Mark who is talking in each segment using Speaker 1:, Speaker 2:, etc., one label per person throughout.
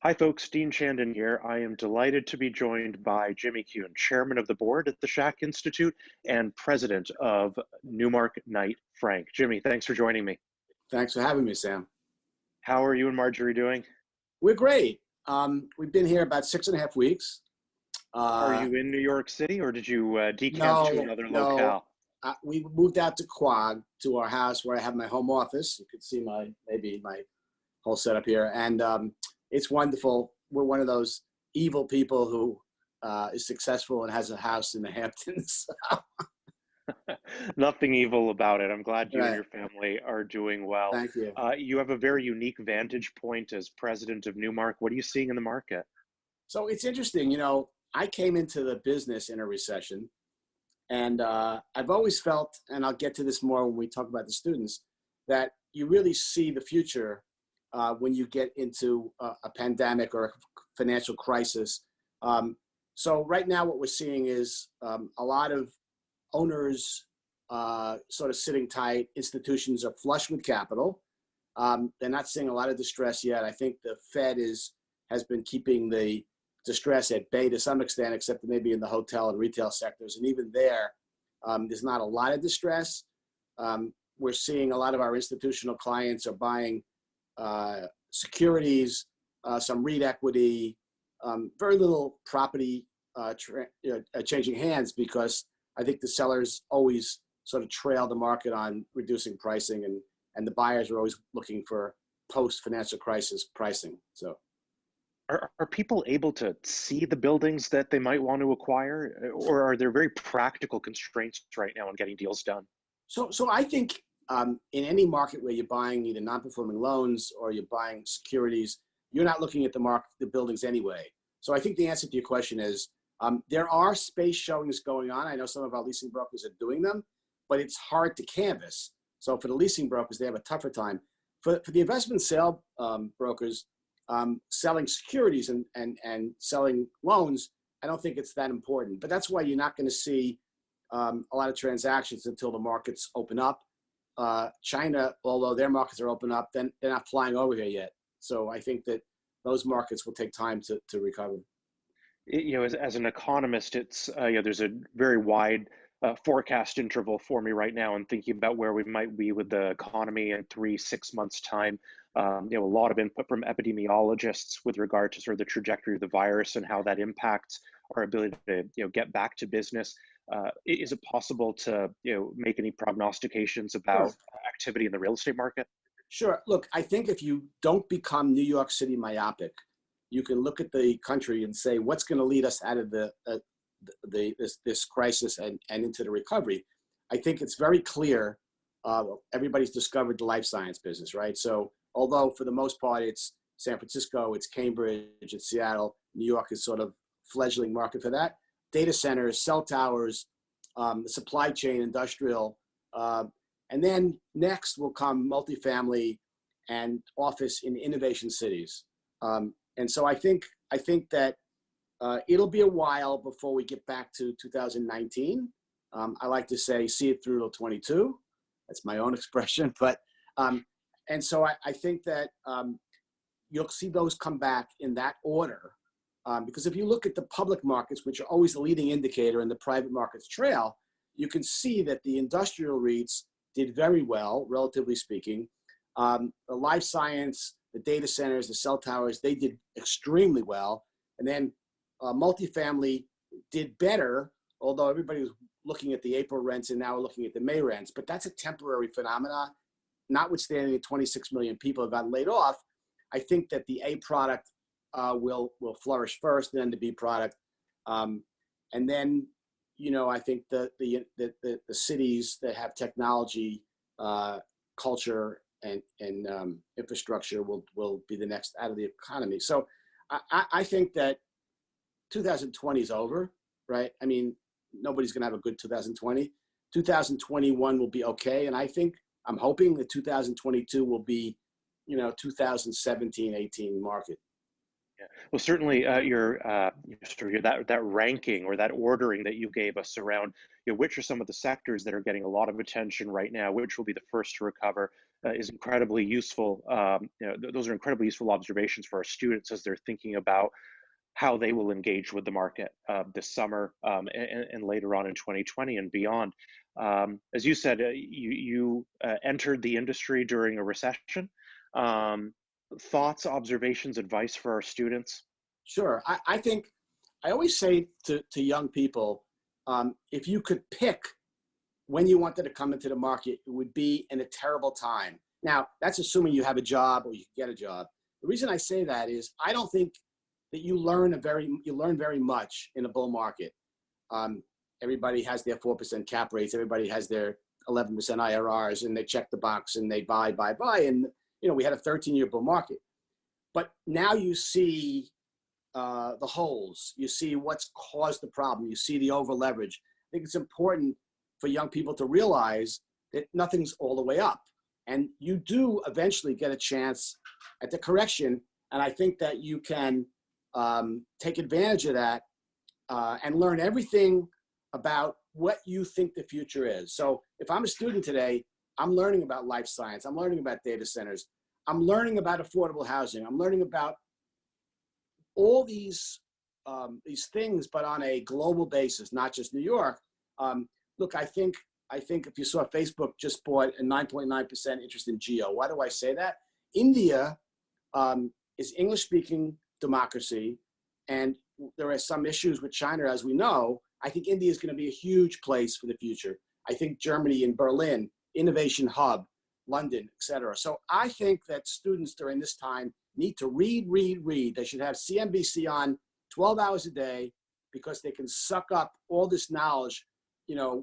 Speaker 1: Hi, folks. Dean Chandan here. I am delighted to be joined by Jimmy Kuhn, chairman of the board at the Shack Institute and president of Newmark Knight Frank. Jimmy, thanks for joining me.
Speaker 2: Thanks for having me, Sam.
Speaker 1: How are you and Marjorie doing?
Speaker 2: We're great. We've been here about 6.5 weeks.
Speaker 1: Are you in New York City or did you decamp to
Speaker 2: No,
Speaker 1: another
Speaker 2: no.
Speaker 1: locale?
Speaker 2: We moved out to Quad, to our house where I have my home office. You can see maybe my whole setup here. And it's wonderful. We're one of those evil people who is successful and has a house in the Hamptons.
Speaker 1: Nothing evil about it. I'm glad you and
Speaker 2: Right.
Speaker 1: your family are doing well.
Speaker 2: Thank you.
Speaker 1: You have a very unique vantage point as president of Newmark. What are you seeing in the market?
Speaker 2: So it's interesting. I came into the business in a recession. And I've always felt, and I'll get to this more when we talk about the students, that you really see the future when you get into a pandemic or a financial crisis. So right now what we're seeing is a lot of owners sort of sitting tight. Institutions are flush with capital. They're not seeing a lot of distress yet. I think the Fed has been keeping the distress at bay to some extent, except maybe in the hotel and retail sectors. And even there's not a lot of distress. We're seeing a lot of our institutional clients are buying securities, some REIT equity, very little property changing hands, because I think the sellers always sort of trail the market on reducing pricing, and the buyers are always looking for post-financial crisis pricing. So.
Speaker 1: Are people able to see the buildings that they might want to acquire, or are there very practical constraints right now on getting deals done?
Speaker 2: So I think in any market where you're buying either non-performing loans or you're buying securities, you're not looking at the buildings anyway. So I think the answer to your question is there are space showings going on. I know some of our leasing brokers are doing them, but it's hard to canvas. So for the leasing brokers, they have a tougher time. For the investment sale brokers, selling securities and selling loans, I don't think it's that important. But that's why you're not going to see a lot of transactions until the markets open up. China, although their markets are open up, then they're not flying over here yet. So I think that those markets will take time to recover.
Speaker 1: As an economist, it's there's a very wide forecast interval for me right now, and thinking about where we might be with the economy in 3-6 months time. A lot of input from epidemiologists with regard to sort of the trajectory of the virus and how that impacts our ability to get back to business. Is it possible to make any prognostications about
Speaker 2: Sure.
Speaker 1: activity in the real estate market?
Speaker 2: Sure. Look, I think if you don't become New York City myopic, you can look at the country and say, what's going to lead us out of this crisis and into the recovery? I think it's very clear. Everybody's discovered the life science business, right? So although for the most part it's San Francisco, it's Cambridge, it's Seattle, New York is sort of fledgling market for that. Data centers, cell towers, the supply chain, industrial, and then next will come multifamily and office in innovation cities. And so I think that it'll be a while before we get back to 2019. I like to say, see it through till 22. That's my own expression, but and so I think that you'll see those come back in that order, because if you look at the public markets, which are always the leading indicator, and the private markets trail, you can see that the industrial REITs did very well, relatively speaking. The life science, the data centers, the cell towers, they did extremely well. And then multifamily did better, although everybody was looking at the April rents and now we're looking at the May rents. But that's a temporary phenomenon. Notwithstanding the 26 million people have gotten laid off, I think that the A product will flourish first, then the B product. And then, I think the cities that have technology, culture, and infrastructure will be the next out of the economy. So I think that 2020 is over, right? I mean, nobody's going to have a good 2020. 2021 will be okay. And I'm hoping that 2022 will be, 2017-18 market.
Speaker 1: Yeah. Well, certainly that ranking or that ordering that you gave us around which are some of the sectors that are getting a lot of attention right now, which will be the first to recover, is incredibly useful. Those are incredibly useful observations for our students as they're thinking about how they will engage with the market this summer, and later on in 2020 and beyond. As you said, you entered the industry during a recession. Thoughts, observations, advice for our students?
Speaker 2: Sure. I think I always say to young people, if you could pick when you wanted to come into the market, it would be in a terrible time. Now, that's assuming you have a job or you get a job. The reason I say that is I don't think that you learn very much in a bull market. Everybody has their 4% cap rates. Everybody has their 11% IRRs, and they check the box and they buy. And we had a 13-year bull market. But now you see the holes. You see what's caused the problem. You see the over leverage. I think it's important for young people to realize that nothing's all the way up. And you do eventually get a chance at the correction. And I think that you can take advantage of that and learn everything about what you think the future is. So if I'm a student today, I'm learning about life science. I'm learning about data centers. I'm learning about affordable housing. I'm learning about all these things, but on a global basis, not just New York. Look, I think if you saw Facebook just bought a 9.9% interest in Geo. Why do I say that? India is English-speaking democracy, and there are some issues with China, as we know. I think India is going to be a huge place for the future. I think Germany and Berlin, innovation hub, London, et cetera. So I think that students during this time need to read. They should have CNBC on 12 hours a day because they can suck up all this knowledge,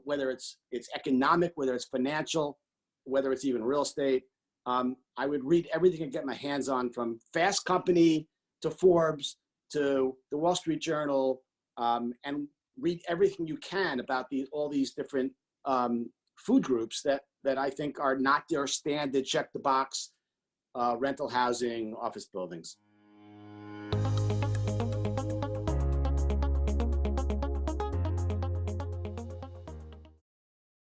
Speaker 2: whether it's economic, whether it's financial, whether it's even real estate. I would read everything and get my hands on, from Fast Company to Forbes to the Wall Street Journal, and read everything you can about all these different food groups that I think are not your standard check the box rental housing office buildings.